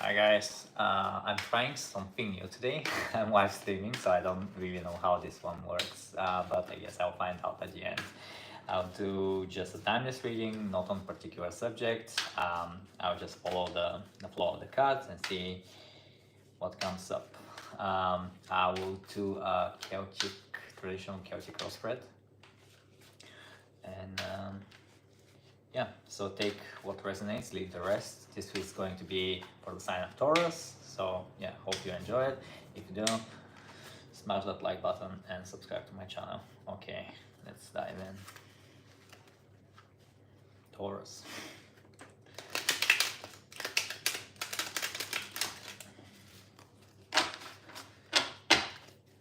Hi guys, I'm trying something new today. I'm live streaming, so I don't really know how this one works, but I guess I'll find out at the end. I'll do just a timeless reading, not on particular subject. I'll just follow the flow of the cards and see what comes up. I will do a traditional Celtic crossbreed, and yeah, so take what resonates, leave the rest. This is going to be for the sign of Taurus, so yeah, hope you enjoy it. If you do, smash that like button and subscribe to my channel. Okay, let's dive in. Taurus.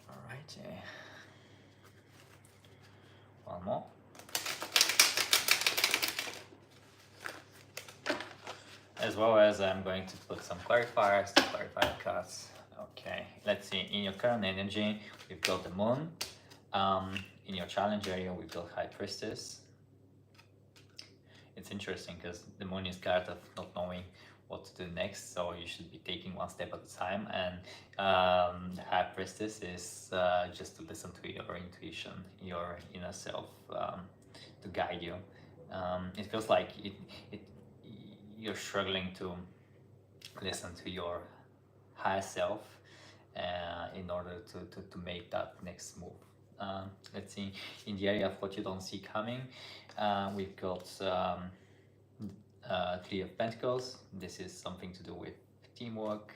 Alrighty. One more. As well as I'm going to put some clarifiers to clarify the cards. Okay, let's see. In your current energy, we've got the moon. In your challenge area, we've got High Priestess. It's interesting because the moon is card of not knowing what to do next, so you should be taking one step at a time. And the High Priestess is just to listen to your intuition, your inner self, to guide you. It feels like you're struggling to listen to your higher self in order to make that next move. Let's see, in the area of what you don't see coming, we've got Three of Pentacles. This is something to do with teamwork.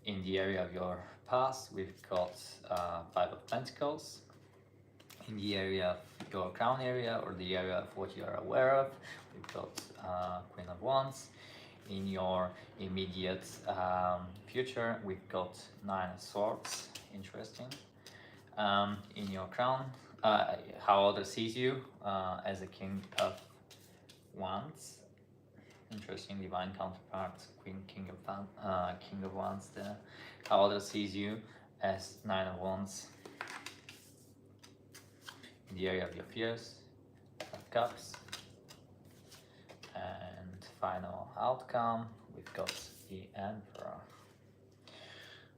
In the area of your past, we've got Five of Pentacles. In the area of your crown area, or the area of what you are aware of, we've got Queen of Wands. In your immediate future, we've got Nine of Swords. Interesting. In your crown, how others sees you as a King of Wands. Interesting. Divine counterpart, King of Wands there. How others sees you as Nine of Wands. In the area of your fears, of Cups. And final outcome, we've got the Emperor.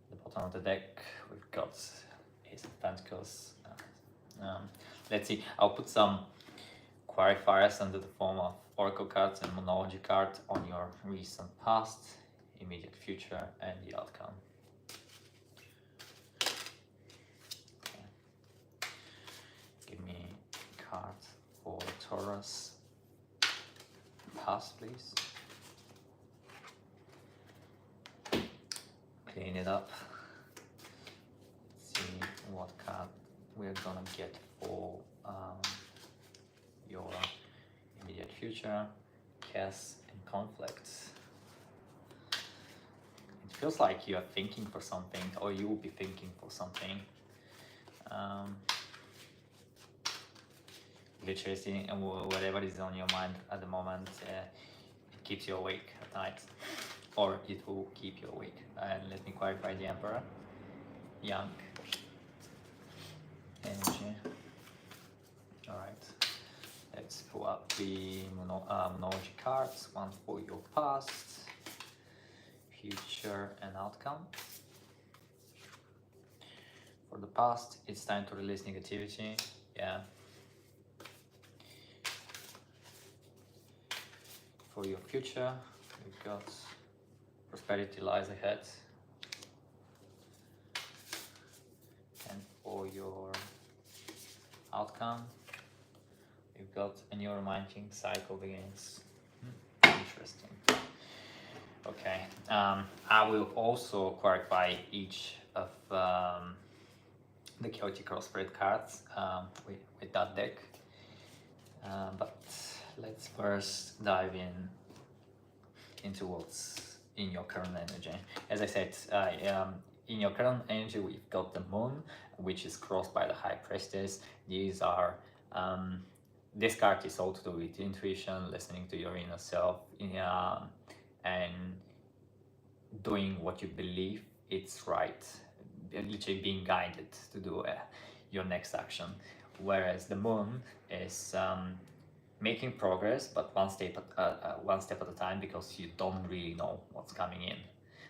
The bottom of the deck, we've got Ace of Pentacles. Let's see, I'll put some clarifiers under the form of oracle cards and monology cards on your recent past, immediate future, and the outcome. Okay. Give me a card for Taurus past, please. Clean it up. Let's see what card we're gonna get for your immediate future, chaos and conflicts. It feels like you are thinking for something, or you will be thinking for something. Literally, and whatever is on your mind at the moment, it keeps you awake at night, or it will keep you awake. And let me clarify the Emperor. Young energy. All right, let's pull up the monology cards. One for your past, future, and outcome. For the past, it's time to release negativity. Yeah. For your future, we've got prosperity lies ahead. And for your outcome, we've got a new romantic cycle begins. Interesting. Okay, I will also clarify each of the Celtic crossbreed cards with that deck, but let's first dive into what's in your current energy. As I said, in your current energy, we've got the moon, which is crossed by the High Priestess. These are this card is all to do with intuition, listening to your inner self, and doing what you believe it's right, literally being guided to do your next action. Whereas the moon is making progress, but one step at a time, because you don't really know what's coming in.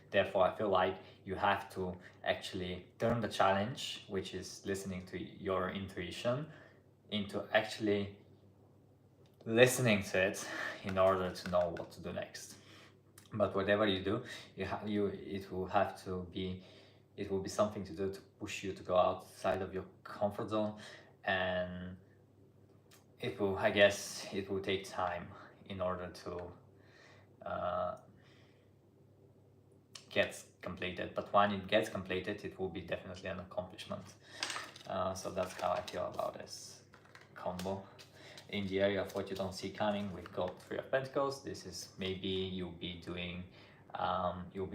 Therefore, I feel like you have to actually turn the challenge, which is listening to your intuition, into actually listening to it in order to know what to do next. But whatever you do, it will be something to do to push you to go outside of your comfort zone, and I guess it will take time in order to get completed. But when it gets completed, it will be definitely an accomplishment. So that's how I feel about this combo. In the area of what you don't see coming, we've got Three of Pentacles. This is maybe you'll be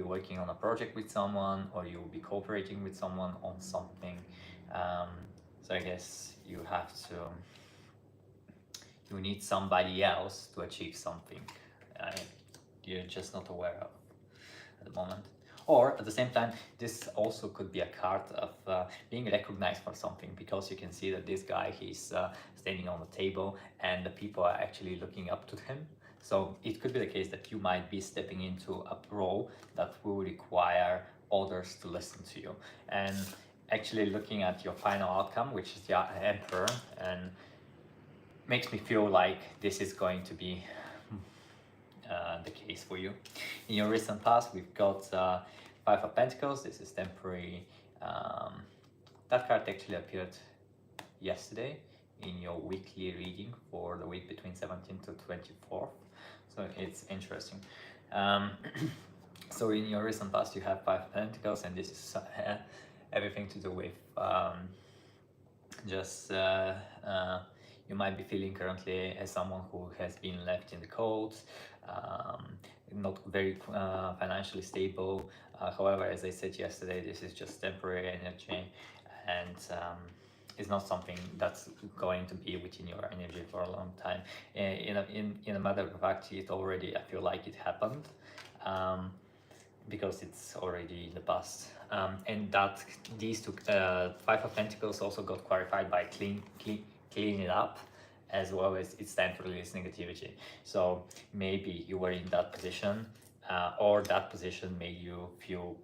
working on a project with someone, or you'll be cooperating with someone on something. So I guess you need somebody else to achieve something you're just not aware of at the moment. Or at the same time, this also could be a card of being recognized for something, because you can see that this guy, he's standing on the table and the people are actually looking up to him. So it could be the case that you might be stepping into a role that will require others to listen to you. And actually looking at your final outcome, which is the Emperor, and makes me feel like this is going to be the case for you. In your recent past, we've got Five of Pentacles. This is temporary. That card actually appeared yesterday in your weekly reading for the week between 17th to 24th. So it's interesting. So in your recent past, you have Five of Pentacles, and this is everything to do with just you might be feeling currently as someone who has been left in the cold, not very financially stable. However, as I said yesterday, this is just temporary energy, and it's not something that's going to be within your energy for a long time. In a matter of fact, it already, I feel like it happened, because it's already in the past. And that these two Five of Pentacles also got clarified by clean it up, as well as it's time to release negativity. So maybe you were in that position, or that position made you feel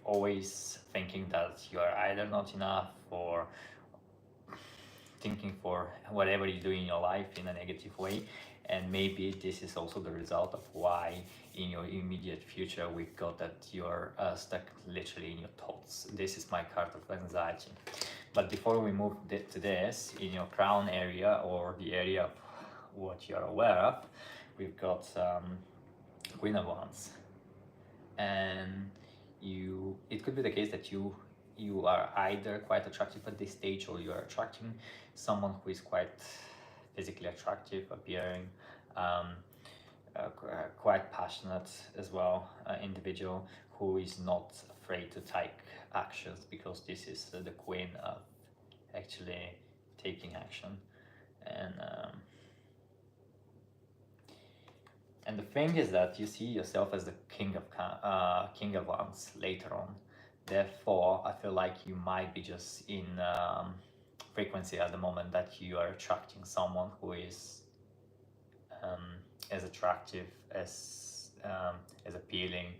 always thinking that you are either not enough, or thinking for whatever you do in your life in a negative way. And maybe this is also the result of why in your immediate future we've got that you're stuck literally in your thoughts. This is my card of anxiety. But before we move to this, in your crown area, or the area of what you're aware of, we've got Queen of Wands. And it could be the case that you are either quite attractive at this stage, or you are attracting someone who is quite physically attractive appearing, quite passionate as well, individual who is not afraid to take actions, because this is the queen of actually taking action. And the thing is that you see yourself as the king of wands later on. Therefore, I feel like you might be just in frequency at the moment that you are attracting someone who is as attractive, as appealing,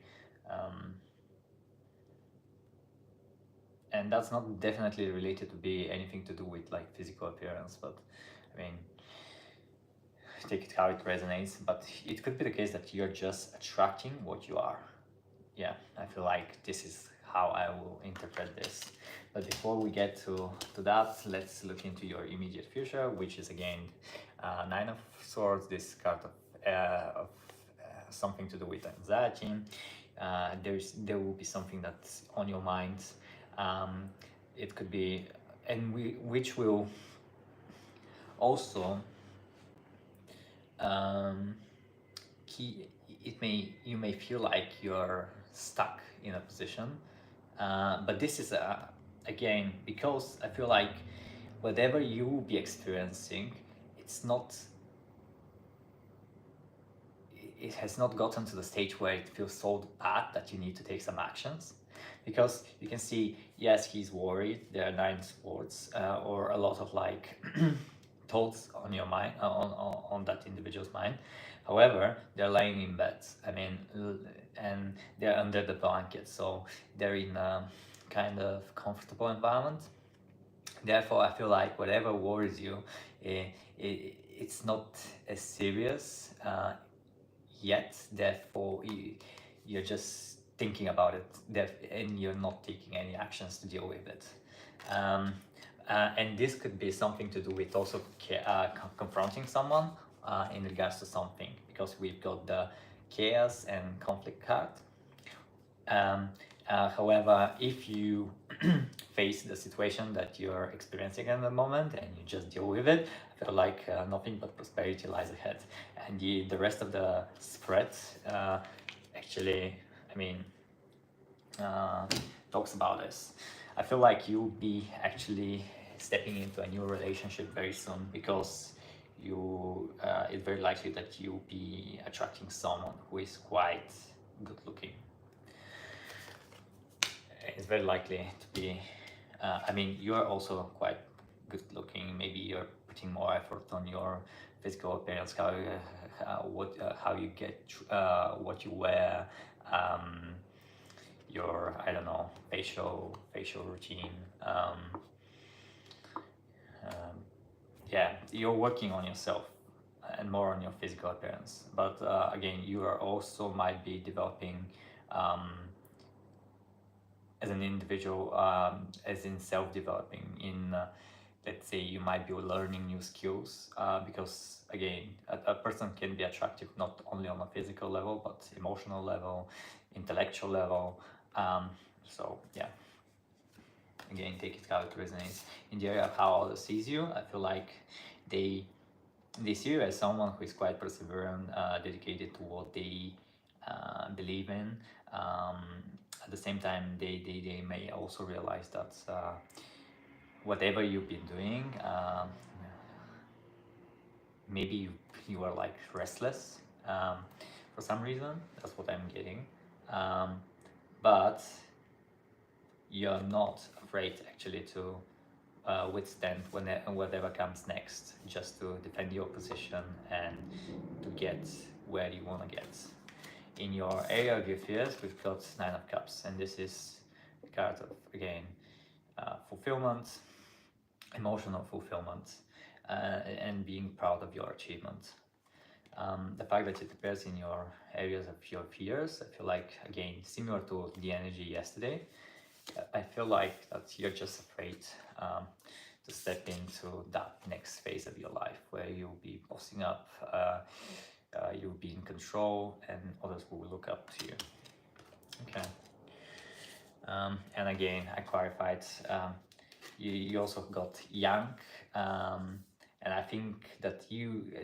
and that's not definitely related to be anything to do with like physical appearance, but I mean, take it how it resonates. But it could be the case that you're just attracting what you are. Yeah, I feel like this is how I will interpret this. But before we get to that, let's look into your immediate future, which is again Nine of Swords. This card of something to do with anxiety. There will be something that's on your mind. It could be, and which will also you may feel like you're stuck in a position, but this is again, because I feel like whatever you will be experiencing, it has not gotten to the stage where it feels so bad that you need to take some actions. because you can see, yes, he's worried. There are 9 swords, or a lot of like thoughts on your mind, on that individual's mind. However, they're lying in bed. I mean, and they're under the blanket, so they're in a kind of comfortable environment. Therefore, I feel like whatever worries you, it's not as serious yet. Therefore, you're just thinking about it, and you're not taking any actions to deal with it. And this could be something to do with also confronting someone in regards to something, because we've got the chaos and conflict card. However, if you face the situation that you're experiencing at the moment and you just deal with it, I feel like nothing but prosperity lies ahead. And the rest of the spread actually, I mean, talks about this. I feel like you'll be actually stepping into a new relationship very soon, because it's very likely that you'll be attracting someone who is quite good looking. It's very likely to be, I mean, you are also quite good looking. Maybe you're putting more effort on your physical appearance, how you get, what you wear, your, I don't know, facial routine. Yeah, you're working on yourself and more on your physical appearance. But again, you are also might be developing as an individual, as in self-developing in, let's say you might be learning new skills, because again, a person can be attractive not only on a physical level, but emotional level, intellectual level. So yeah, again, take it how it resonates. In the area of how others sees you, I feel like they see you as someone who is quite perseverant, dedicated to what they believe in. At the same time, they may also realize that whatever you've been doing, maybe you are like restless for some reason. That's what I'm getting. But you're not afraid actually to withstand whatever comes next, just to defend your position and to get where you want to get. In your area of your fears, we've got 9 of Cups, and this is a card of, again, fulfillment, emotional fulfillment, and being proud of your achievement. The fact that it appears in your areas of your fears, I feel like, again, similar to the energy yesterday, I feel like that you're just afraid to step into that next phase of your life where you'll be bossing up, you'll be in control, and others will look up to you. Okay. And again, I clarified, you also got Yang, and I think that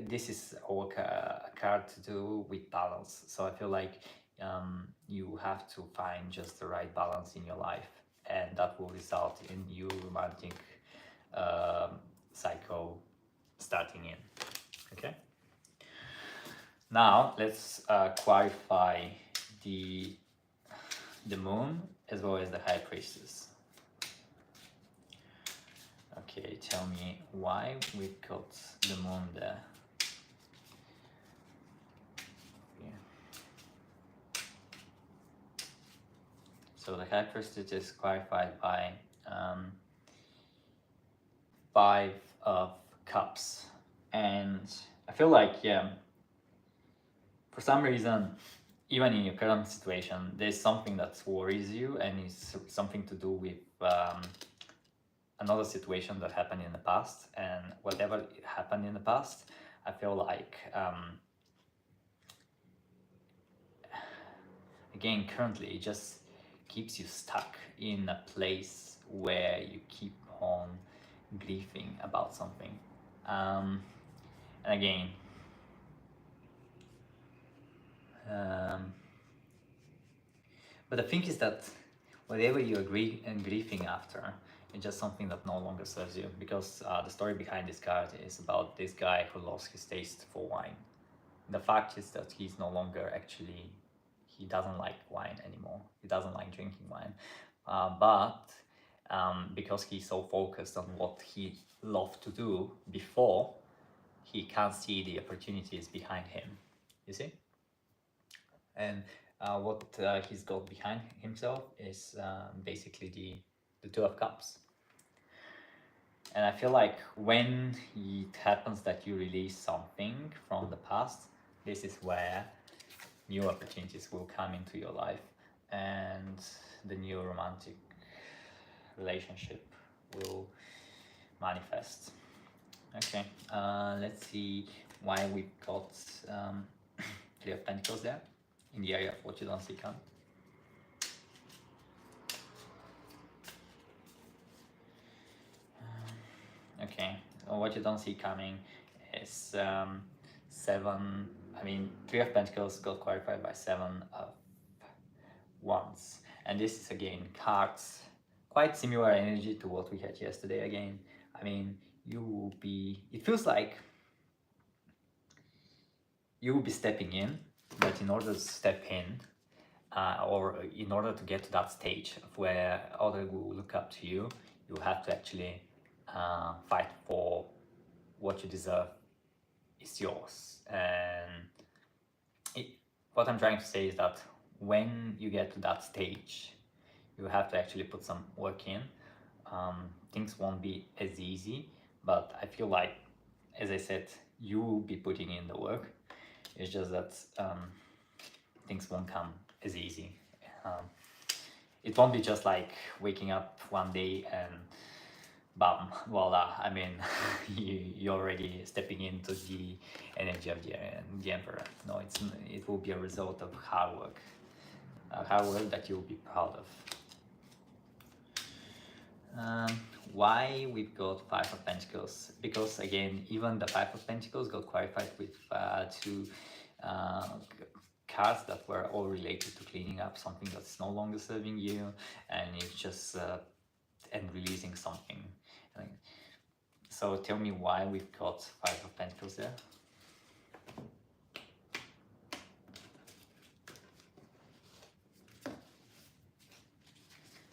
this is a card to do with balance. So I feel like you have to find just the right balance in your life, and that will result in you romantic cycle starting in. Okay. Now let's clarify the moon as well as the high priestess. Okay, tell me why we got the moon there. Yeah. So the high priestess is clarified by 5 of Cups, and I feel like, yeah, for some reason, even in your current situation, there's something that worries you, and it's something to do with another situation that happened in the past. And whatever happened in the past, I feel like again, currently it just keeps you stuck in a place where you keep on grieving about something. And again, but the thing is that whatever you agree and grieving after, it's just something that no longer serves you, because the story behind this card is about this guy who lost his taste for wine. The fact is that he's no longer actually he doesn't like wine anymore. He doesn't like drinking wine, but because he's so focused on what he loved to do before, he can't see the opportunities behind him. You see? And what he's got behind himself is basically the Two of Cups. And I feel like when it happens that you release something from the past, this is where new opportunities will come into your life, and the new romantic relationship will manifest. Okay, let's see why we got Three of Pentacles there in the area of what you don't see coming. Okay, well, what you don't see coming is seven. I mean, Three of Pentacles got clarified by Seven of Wands, and this is again cards quite similar energy to what we had yesterday. Again, I mean, you will be. It feels like you will be stepping in, but in order to step in, or in order to get to that stage of where others will look up to you, you have to actually fight for what you deserve is yours. And what I'm trying to say is that when you get to that stage, you have to actually put some work in. Things won't be as easy, but I feel like, as I said, you will be putting in the work. It's just that things won't come as easy. It won't be just like waking up one day and bam, voila. I mean, you're already stepping into the energy of the Emperor. No, it will be a result of hard work that you'll be proud of. Why we've got Five of Pentacles? Because again, even the Five of Pentacles got clarified with two cards that were all related to cleaning up something that's no longer serving you, and it's just and releasing something. So tell me why we've got Five of Pentacles there.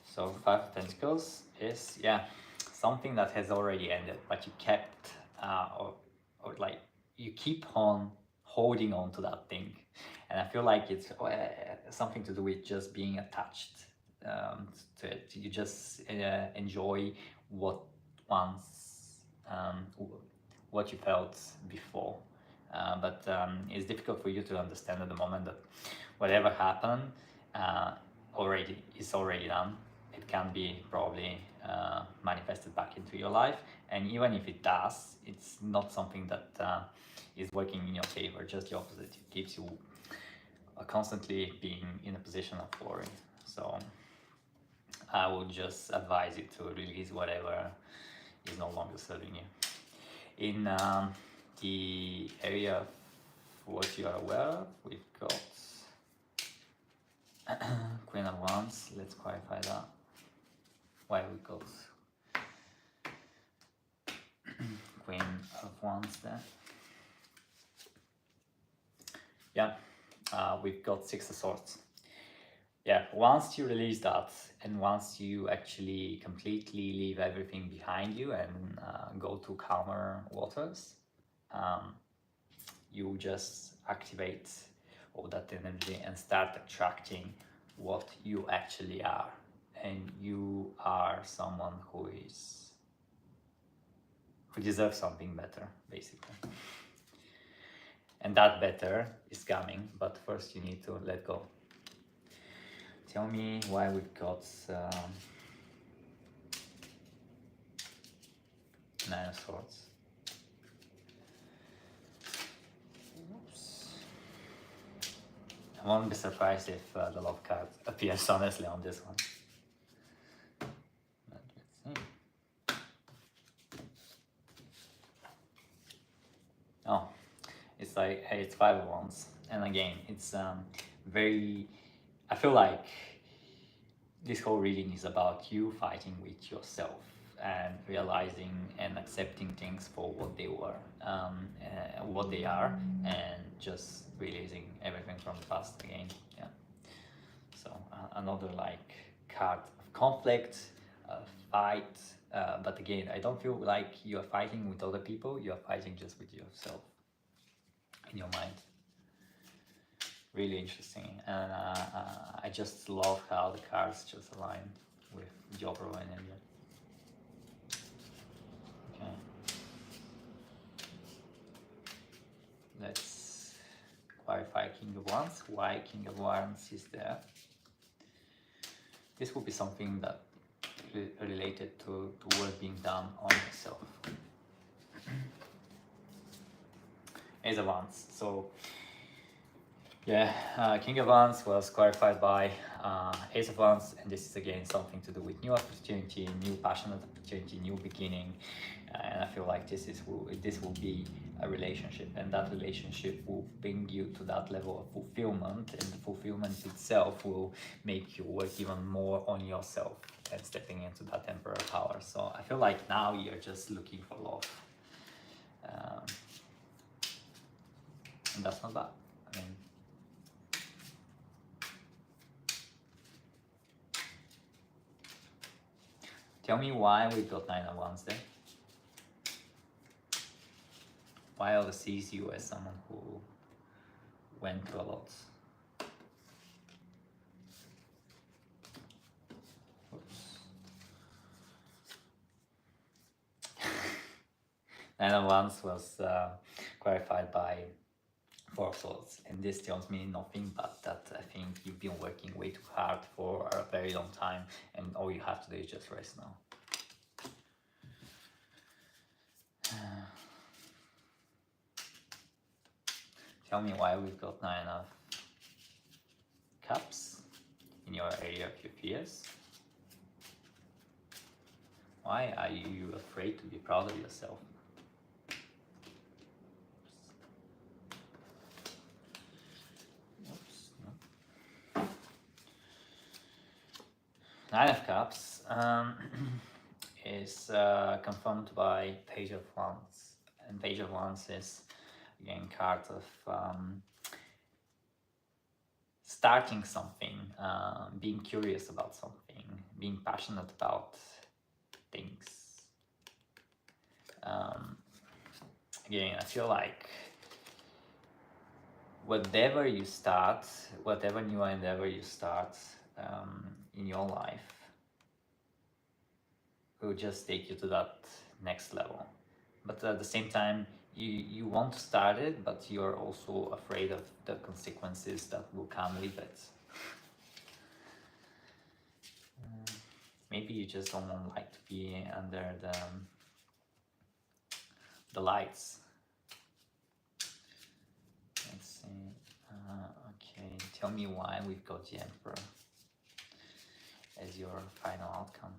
So Five of Pentacles is, yeah, something that has already ended, but you kept or like you keep on holding on to that thing, and I feel like it's something to do with just being attached to it. You just enjoy what what you felt before, but it's difficult for you to understand at the moment that whatever happened is already done. It can be probably manifested back into your life, and even if it does, it's not something that is working in your favor, just the opposite. It keeps you constantly being in a position of worry. So I would just advise you to release whatever is no longer serving you. In the area of what you are aware of, we've got Queen of Wands. Let's clarify that. Why we got Queen of Wands there. Yeah, we've got Six of Swords. Yeah, once you release that, and once you actually completely leave everything behind you and go to calmer waters, you just activate all that energy and start attracting what you actually are. And you are someone who deserves something better, basically. And that better is coming, but first you need to let go. Tell me why we've got Nine of Swords. Oops. I won't be surprised if the love card appears honestly on this one. But let's see. Oh, it's like, hey, it's Five of Wands, and again, it's very. I feel like this whole reading is about you fighting with yourself and realizing and accepting things for what they were, what they are, and just releasing everything from the past again. Yeah. So another like card of conflict, fight. But again, I don't feel like you are fighting with other people. You are fighting just with yourself in your mind. Really interesting, and I just love how the cards just align with the overall energy. Okay, let's clarify King of Wands. Why King of Wands is there? This will be something that related to work being done on yourself. Ace of Wands. So yeah, King of Wands was clarified by Ace of Wands, and this is again something to do with new opportunity, new passionate opportunity, new beginning, and I feel like this will be a relationship, and that relationship will bring you to that level of fulfillment, and the fulfillment itself will make you work even more on yourself and stepping into that Emperor power. So I feel like now you're just looking for love, and that's not bad. I mean, tell me why we got 9 of Wands there. Why I'll sees you as someone who went through a lot. Oops. 9 of Wands was clarified by 4 of Swords, and this tells me nothing but that I think you've been working way too hard for a very long time, and all you have to do is just rest now. Tell me why we've got 9 of Cups in your area of your fears. Why are you afraid to be proud of yourself? Oops, no. 9 of Cups is confirmed by Page of Wands, and Page of Wands is again card of starting something, being curious about something, being passionate about things. Again, I feel like whatever you start, whatever new endeavor you start in your life will just take you to that next level. But at the same time, you want to start it, but you're also afraid of the consequences that will come with it. Maybe you just don't like to be under the lights. Let's see. Okay, tell me why we've got the Emperor as your final outcome.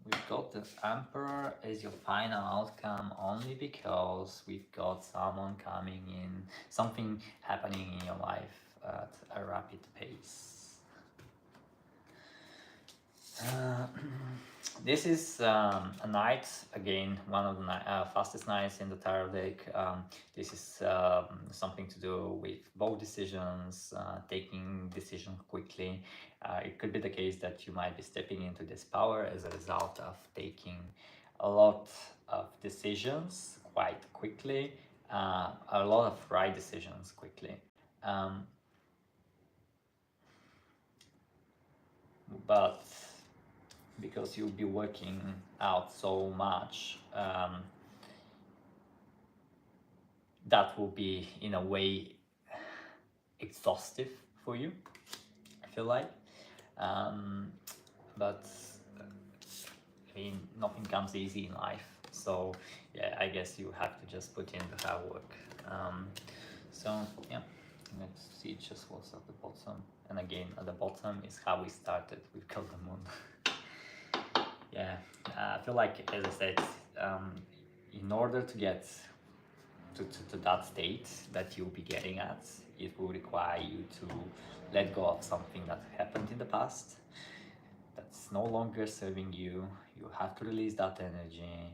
We've got the Emperor as your final outcome only because we've got someone coming in, something happening in your life at a rapid pace. This is a knight, again, one of the fastest knights in the tarot deck. This is something to do with bold decisions, taking decisions quickly. It could be the case that you might be stepping into this power as a result of taking a lot of decisions quite quickly, a lot of right decisions quickly. But because you'll be working out so much, that will be in a way exhaustive for you, I feel like. But I mean, nothing comes easy in life, so yeah, I guess you have to just put in the hard work. So yeah, let's see just what's at the bottom, and again at the bottom is how we started with Kill the Moon. Yeah, I feel like, as I said, in order to get to that state that you'll be getting at, it will require you to let go of something that happened in the past that's no longer serving you. You have to release that energy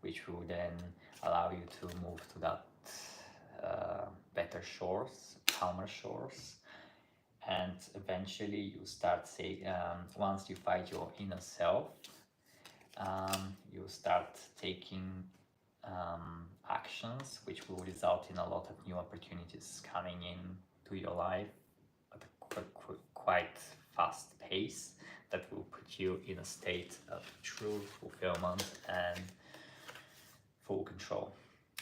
which will then allow you to move to that better shores, calmer shores. And eventually you start once you fight your inner self, you start taking actions which will result in a lot of new opportunities coming in to your life at a quite fast pace that will put you in a state of true fulfillment and full control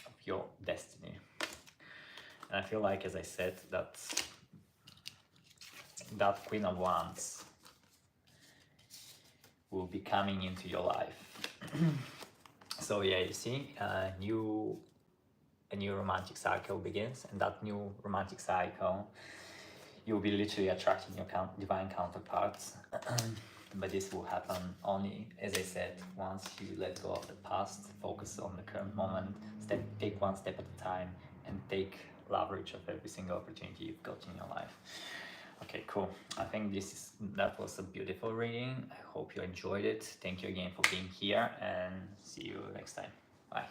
of your destiny. And I feel like, as I said, that Queen of Wands will be coming into your life. So yeah, you see, a new romantic cycle begins, and that new romantic cycle, you'll be literally attracting your divine counterparts. But this will happen only, as I said, once you let go of the past, focus on the current moment, take one step at a time, and take leverage of every single opportunity you've got in your life. Okay, cool. I think that was a beautiful reading. I hope you enjoyed it. Thank you again for being here, and see you next time. Bye.